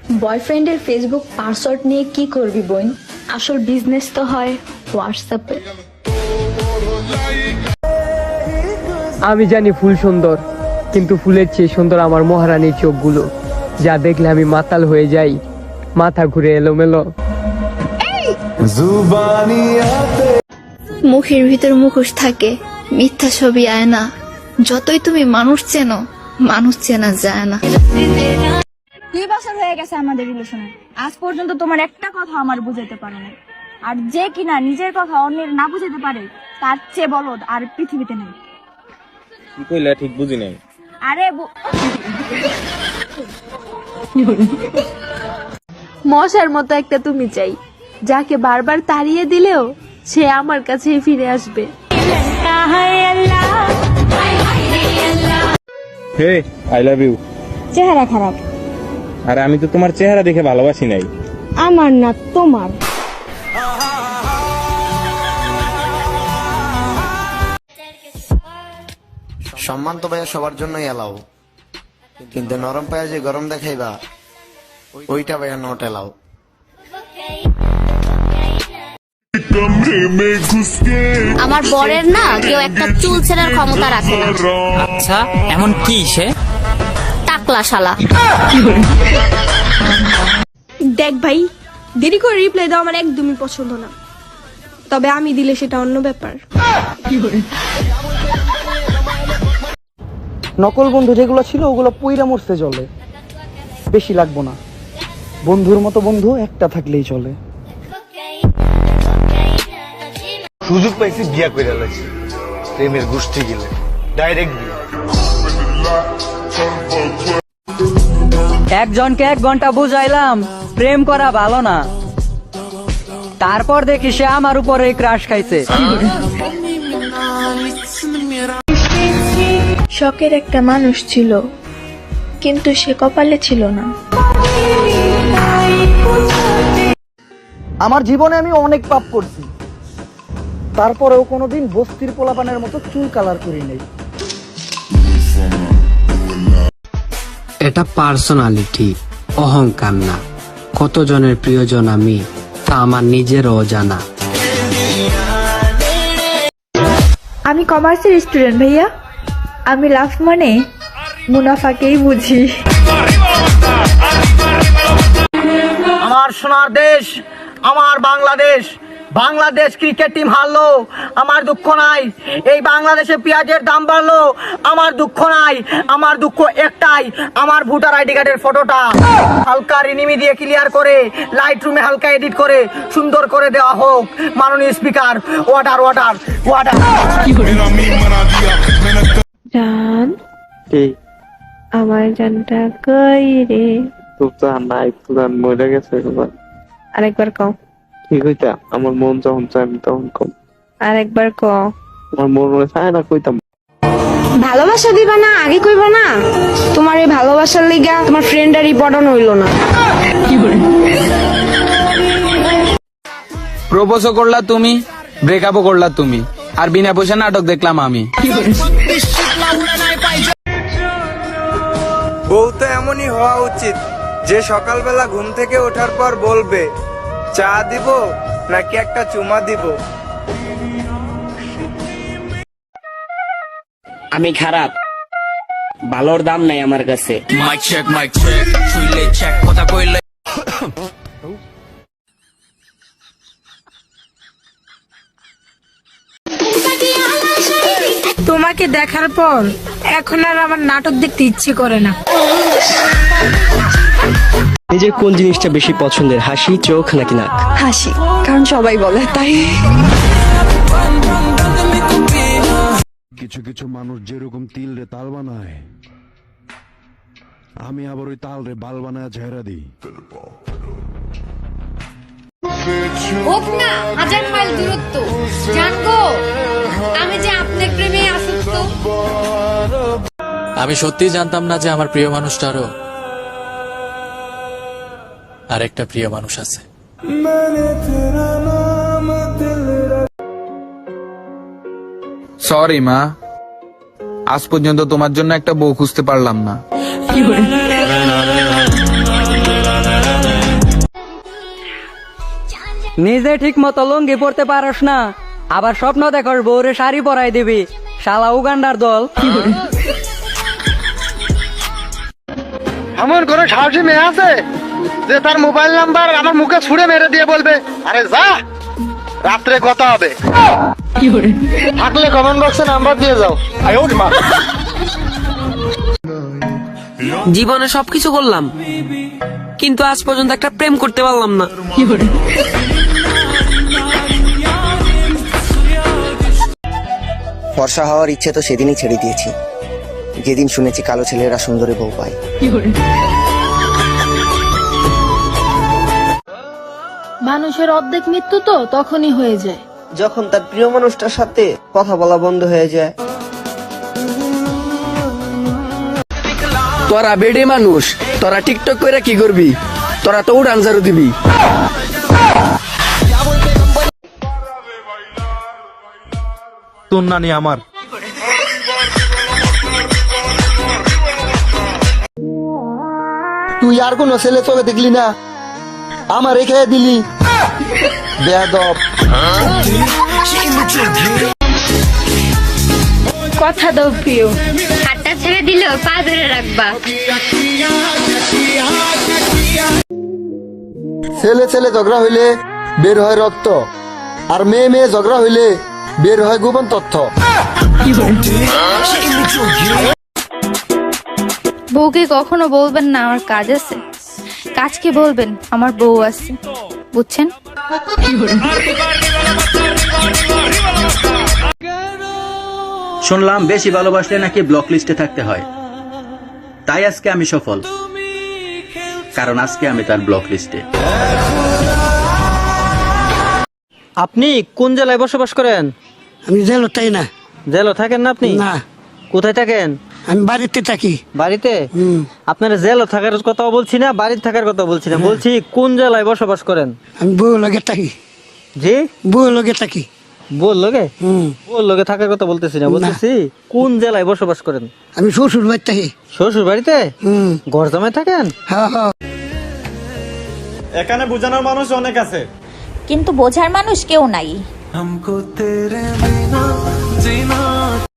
বয়ফ্রেন্ডের Facebook password নিয়ে কি করবি বোন? আসল বিজনেস তো হয় হোয়াটসঅ্যাপে। আমি জানি ফুল সুন্দর, কিন্তু ফুলের চেয়ে সুন্দর আমার মহারানীর চোখগুলো, যা দেখলে আমি মাতাল হয়ে যাই, মাথা ঘুরে এলোমেলো। মুখের ভিতর মুখোশ থাকে, মিথ্যা ছবি আয় না। যতই তুমি মানুষ চেনো, মানুষ চেনা যায় না। 2 বছর হয়ে গেছে আমাদের রিলেশনে, আজ পর্যন্ত তোমার একটা কথা আমার বুঝাইতে পারো না। আর যে কিনা নিজের কথা অন্যের না বুঝাইতে পারে, তার চেয়ে বলদ আর পৃথিবীতে নেই। কি কইলা ঠিক বুঝি নাই। আরে মশার মতো একটা তুমি চাই, যাকে বারবার তাড়িয়ে দিলেও সে আমার কাছেই ফিরে আসবে। হে আই লাভ ইউ। চেহারা খারাপ। আরে আমি তো তোমার চেহারা দেখে ভালোবাসি নাই। আমার না তোমার। সম্মান তো ভাইয়া সবার জন্যই এলাও, কিন্তু নরম পায়ে যে গরম দেখাইবা ওইটা ভাইয়া নট এলাও। আমার বরের না কেউ একটা চুল ছেঁড়ার ক্ষমতা রাখে না। আচ্ছা এমন কি সে? টাকলা শালা। দেখ ভাই, দেরি করে রিপ্লাই দাও আমার একদমই পছন্দ না, তবে আমি দিলে সেটা অন্য ব্যাপার। নকল বন্ধু যেগুলো ছিল ওগুলো পুইরা মরতে চলে, বেশি লাগবো না। বন্ধুর মতো বন্ধু একটা থাকলেই চলে। সুযোগ পাইছি বিয়া করে লাগছে, প্রেমের গোষ্ঠী গেলে ডাইরেক্ট বিয়া। একজনকে 1 ঘন্টা বুঝাইলাম প্রেম করা ভালো না, তারপর দেখি সে আমার উপরে ক্রাশ খাইছে। শখের একটা মানুষ ছিল, কিন্তু সে কপালে ছিল না। আমার জীবনে আমি অনেক পাপ করছি, তারপরেও কোনোদিন বস্তির পোলাপানের মতো চুল কালার করি নাই। এটা পার্সোনালিটি, অহংকার না। কতজনের প্রিয়জন আমি, তা আমার নিজেরও জানা। আমি কমার্সের স্টুডেন্ট ভাইয়া, আমি লাভ মানে মুনাফাকেই বুঝি। আমার সোনার দেশ, আমার বাংলাদেশ, বাংলাদেশ ক্রিকেট টিম হারলো, আমার দুঃখ নাই। এই বাংলাদেশে পেঁয়াজের দাম বাড়লো, আমার দুঃখ নাই। আমার দুঃখ একটাই, আমার ভোটার আইডি কার্ডের ফটোটা হালকা রিনিমি দিয়ে ক্লিয়ার করে লাইট রুমে হালকা এডিট করে সুন্দর করে দেওয়া হোক। মাননীয় স্পিকার, ওয়াটার ওয়াটার ওয়াটার। জান, আমার জানটা কই রে? তো নাই, তো মরে গেছে। আরেকবার কও। কি কইতা? আমার মন যখন চাই আমি তখন কম। আরেকবার কও। আমার মন চায় না কইতাম। ভালোবাসা দিবা না আগে কইবা না? তোমার এই ভালোবাসার লিগা তোমার ফ্রেন্ডারই পড়ানো হইলো না। প্রপোজও করলা তুমি, ব্রেকআপও করলা তুমি, আর বিনা পয়সা নাটক দেখলাম আমি। বউ তো এমনই হওয়া উচিত যে সকালবেলা ঘুম থেকে ওঠার পর বলবে চা দিব নাকি একটা চুমা দিব। আমি খারাপ, ভালোর দাম নাই আমার কাছে। মাইক চেক, মাইক চেক, শুইলে চেক, কথা কইলে। তোমাকে দেখার পর এখন আর আমার নাটক দেখতে ইচ্ছে করে না। নিজের কোন জিনিসটা বেশি পছন্দের, হাসি, চোখ নাকি নাক? হাসি, কারণ সবাই বলে তাই। কিছু কিছু মানুষ যেরকম তিল রে তাল বানায়, আমি আবার ওই তাল রে বাল বানায় ঝেড়া দিই। হোক না 1000 মাইল দূরত্ব, জানগো আমি যে আপনার প্রেমে আসক্ত। আমি সত্যি জানতাম না যে আমার প্রিয় মানুষটারও আরেকটা প্রিয় মানুষ আছে। সরি মা, আজ পর্যন্ত তোমার জন্য একটা বউ খুঁজতে পারলাম না। নিজে ঠিক মতো লুঙ্গি পরতে পারস না, আবার স্বপ্ন দেখস বউরে শাড়ি পরাই দিবি, শালা উগান্ডার দল। এমন কোন সাহসী মেয়ে আছে যে তার মোবাইল নাম্বার আমার মুখে ছুঁড়ে মেরে দিয়ে বলবে আরে যা রাত্রে কথা হবে? থাকলে কমেন্ট বক্সে নাম্বার দিয়ে যাও। জীবনে সবকিছু করলাম, কিন্তু আজ পর্যন্ত একটা প্রেম করতে পারলাম না। ফর্সা হওয়ার ইচ্ছে তো সেদিনই ছেড়ে দিয়েছি, যেদিন শুনেছি কালো ছেলেরা সুন্দরী বউ পায়। মানুষের অর্ধেক মৃত্যু তো তখনই হয়ে যায় যখন তার প্রিয় মানুষটার সাথে কথা বলা বন্ধ হয়ে যায়। তোরা বেডে মানুষ, তোরা টিকটক করে কি করবি? তোরা তো উড়ান ঝাড়ু দিবি। তোর নানি আমার। তুই আর কোন ছেলে চোখে দেখলি না, আমার রেখে দিলি বেয়াদব। কথা দাও প্রিয়, হাতটা ছেড়ে দিলেও পা ধরে রাখবা। ছেলে ছেলে ঝগড়া হইলে বের হয় রক্ত, আর মেয়ে মেয়ে ঝগড়া হইলে বের হয় গোপন তথ্য। বউকে কখনো বলবেন না আমার কাজ আছে, কাজকে বলবেন আমার বউ আছে, বুঝছেন? শুনলাম বেশি ভালোবাসলে নাকি ব্লক লিস্টে থাকতে হয়, তাই আজকে আমি সফল, কারণ আজকে আমি তার ব্লক লিস্টে। আপনি কোন জেলায় বসবাস করেন? আমি জেলো তাই না। জেলো থাকেন না আপনি? না, কোথায় থাকেন? আমি বাড়িতে থাকি। বাড়িতে? আপনারা জেলো থাকার কথা বলছি না, বাড়িতে থাকার কথা বলছি না, বলছি কোন জেলায় বসবাস করেন? আমি বউ লগে থাকি। জি, বউ লগে থাকি। বল লগে? বল লগে থাকার কথা বলতেছি না, বলতেছি কোন জেলায় বসবাস করেন? আমি শ্বশুর বাড়ি থাকি। শ্বশুর বাড়িতে? ঘর জামাই থাকেন? হ্যাঁ হ্যাঁ। এখানে বোঝানোর মানুষ অনেক আছে, কিন্তু বোঝার মানুষ কেউ নাই। हमको तेरे बिना जीना